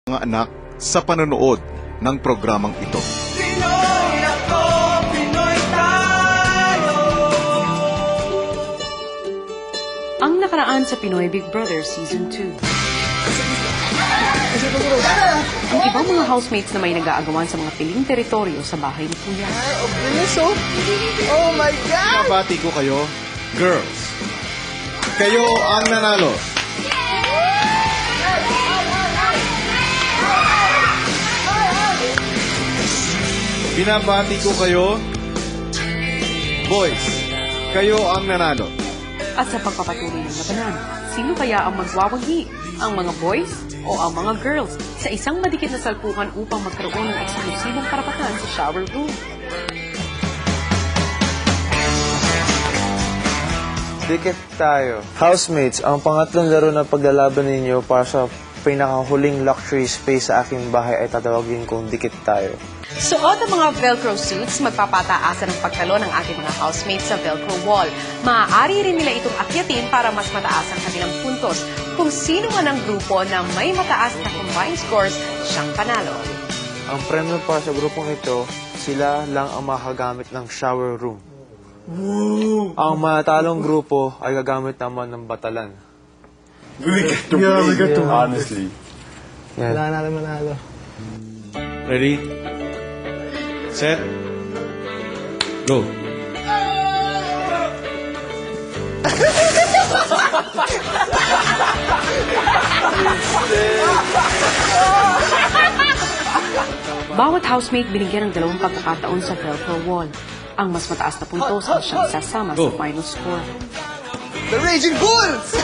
mga anak sa panonood ng programang ito. Pinoy ako, Pinoy tayo. Ang nakaraan sa Pinoy Big Brother Season 2. Ang ibang mga housemates na may nag-aagawan sa mga piling teritoryo sa bahay ni Kuya. Oh my God! Nabati ko kayo, girls. Kayo ang nanalo. Binabati ko kayo, boys. Kayo ang nanalo. At sa pagpapatuloy ng labanan, sino kaya ang magwawagi? Ang mga boys o ang mga girls sa isang madikit na salpukan upang magkaroon ng eksklusibong karapatan sa shower room? Dikit tayo. Housemates, ang pangatlong laro na paglalaban ninyo para sa pinakahuling luxury space sa aking bahay ay tatawagin kong Dikit tayo. Suot ang mga Velcro suits, magpapataasan ang pagtalo ng ating mga housemates sa Velcro wall. Maaari rin nila itong akyatin para mas mataas ang kanilang puntos. Kung sino man ang grupo na may mataas na combined scores, siyang panalo. Ang premyo para sa grupong ito, sila lang ang makagamit ng shower room. Ang matalong grupo ay gagamit naman ng batalan. We got to honestly. Yan. Wala natin manalo. Ready? Set? Go. Bawat housemate binigyan ng 2 pagkakataon sa Velcro wall. Ang mas mataas na puntos ang siyang sasama sa final score. The Raging Bulls!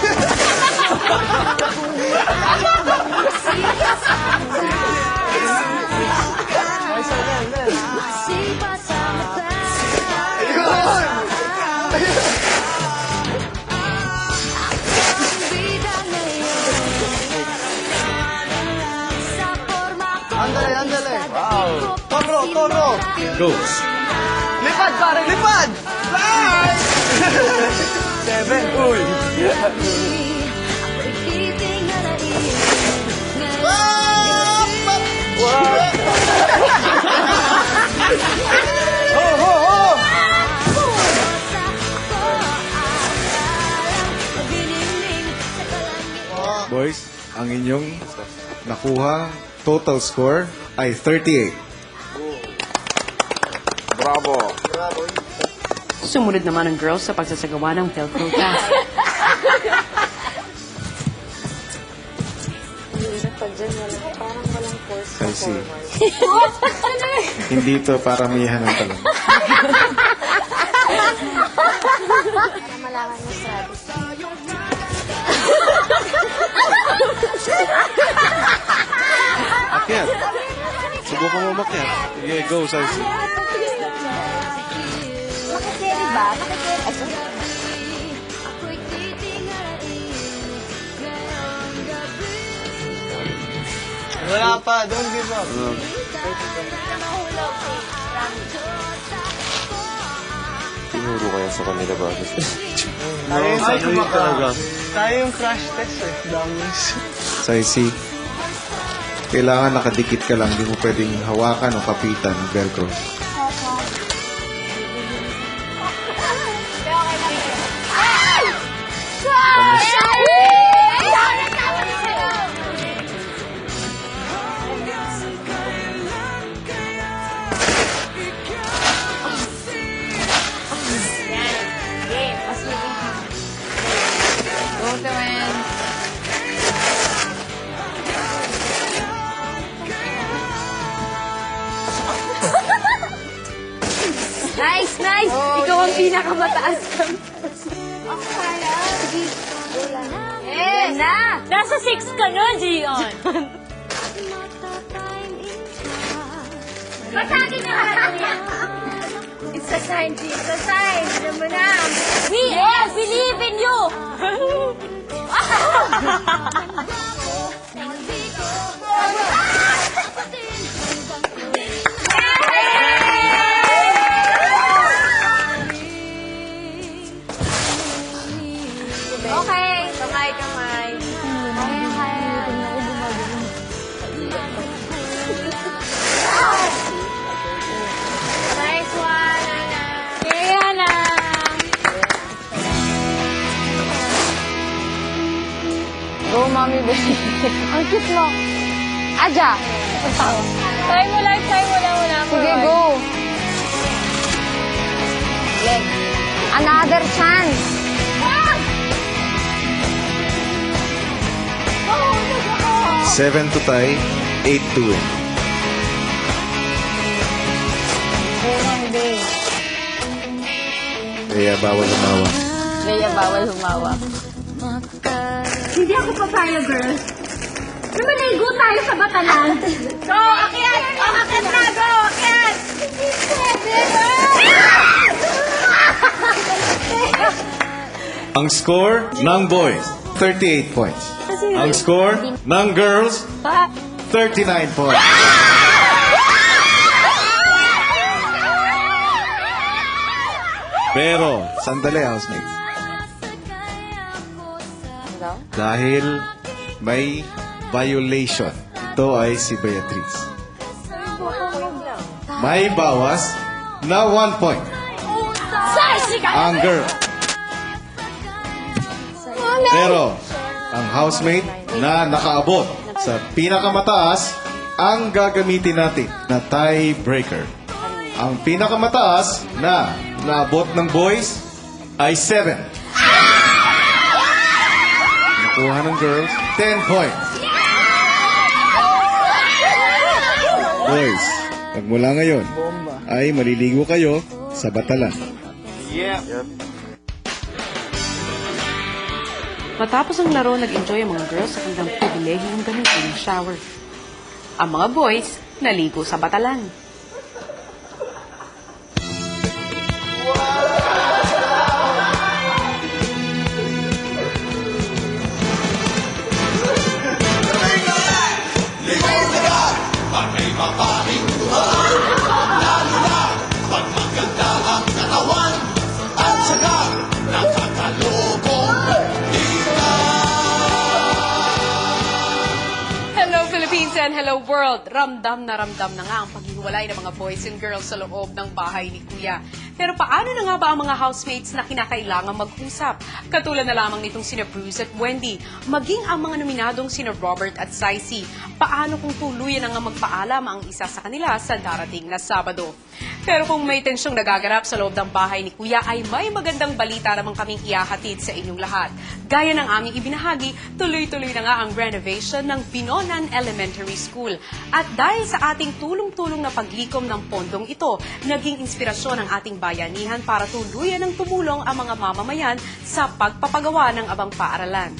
Andale. Wow. Toro. Go. Lipad, pare, lipad! Right! 7. Uy! Boys, ang inyong nakuha total score ay 38. Bravo. Sumunod naman ang girls sa pagsasagawa ng Velcro task. I see. Hindi to para miyahan ng talong. Malaman mo strategy. Akyat. Subukan mo umakyat. Sige, go, Sarsi. Makikiri ba? Makikiri. Wala pa, don't give up. Tinuro kaya sa kanila ba? Tayo yung crash test eh. Dummies. Sarsi. Kailangan nakadikit ka lang. Hindi mo pwedeng hawakan o kapitan ng Velcro. Nice! Ikaw ang pinakamataas kang. Sige. Eh, na! Nasa 6 ka na, Gian. Matagin na yan! It's a sign, G. It's a sign. Alam mo na. We all believe in you. Okay, kamay. Ang cute mo. Aja. Try mo lang, muna. Sige, go. Leg. Another chance. 7 to tie, 8 to win. Kaya bawal lumawa. Kaya bawal humawa. Hindi ako papaya, girl. Lumaligo tayo sa batalan. Go, akyat! Akyat na, go, akyat! Ang score ng boys, 38 points. Ang score ng girls, 39 points. Pero, sandali, housemates. Dahil may violation. Ito ay si Beatrice. May bawas na 1 point. Ang girl. Pero, ang housemate na nakaabot sa pinakamataas ang gagamitin natin na tiebreaker. Ang pinakamataas na naabot ng boys ay 7. Nakuha ng girls, 10 points. Boys, pagmula ngayon ay maliligo kayo sa batalan. Matapos ang laro, nag-enjoy ang mga girls sa kanilang pribilehiyong gamitin ng shower. Ang mga boys, naligo sa batalan. Hello Philippines and hello world! Ramdam na nga ang paghihiwalay ng mga boys and girls sa loob ng bahay ni Kuya. Pero paano na nga ba ang mga housemates na kinakailangan mag-usap? Katulad na lamang nitong sina Bruce at Wendy, maging ang mga nominadong sina Robert at Saisy. Paano kung tuluyan na nga magpaalam ang isa sa kanila sa darating na Sabado? Pero kung may tensyong nagaganap sa loob ng bahay ni Kuya, ay may magandang balita namang kaming ihahatid sa inyong lahat. Gaya ng aming ibinahagi, tuloy-tuloy na nga ang renovation ng Binonan Elementary School. At dahil sa ating tulong-tulong na paglikom ng pondong ito, naging inspirasyon ang ating bayanihan para tuluyan ng tumulong ang mga mamamayan sa pagpapagawa ng abang paaralan.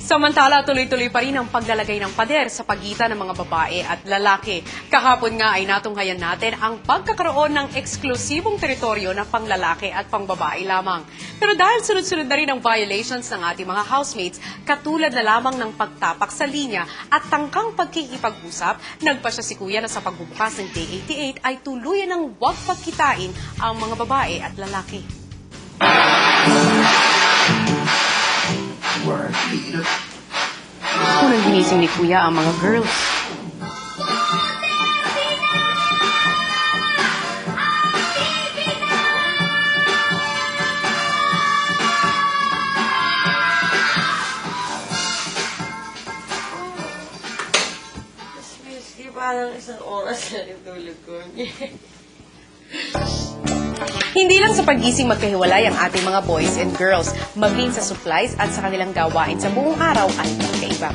Samantala, tuloy-tuloy pa rin ang paglalagay ng pader sa pagitan ng mga babae at lalaki. Kahapon nga ay natunghayan natin ang pagkakaroon ng eksklusibong teritoryo na panglalaki at pangbabae lamang. Pero dahil sunod-sunod na rin ang violations ng ating mga housemates, katulad na lamang ng pagtapak sa linya at tangkang pagkikipag-usap, nagpasya si Kuya na sa pagbubukas ng Day 88 ay tuluyan ng huwag pagkitain ang mga babae at lalaki. Unang ginising ni Kuya ang mga girls. Parang isang oras na rin tulog ko. Hindi lang sa pag-gising magkahiwalay ang ating mga boys and girls, maging sa supplies at sa kanilang gawain sa buong araw ay magkaiba.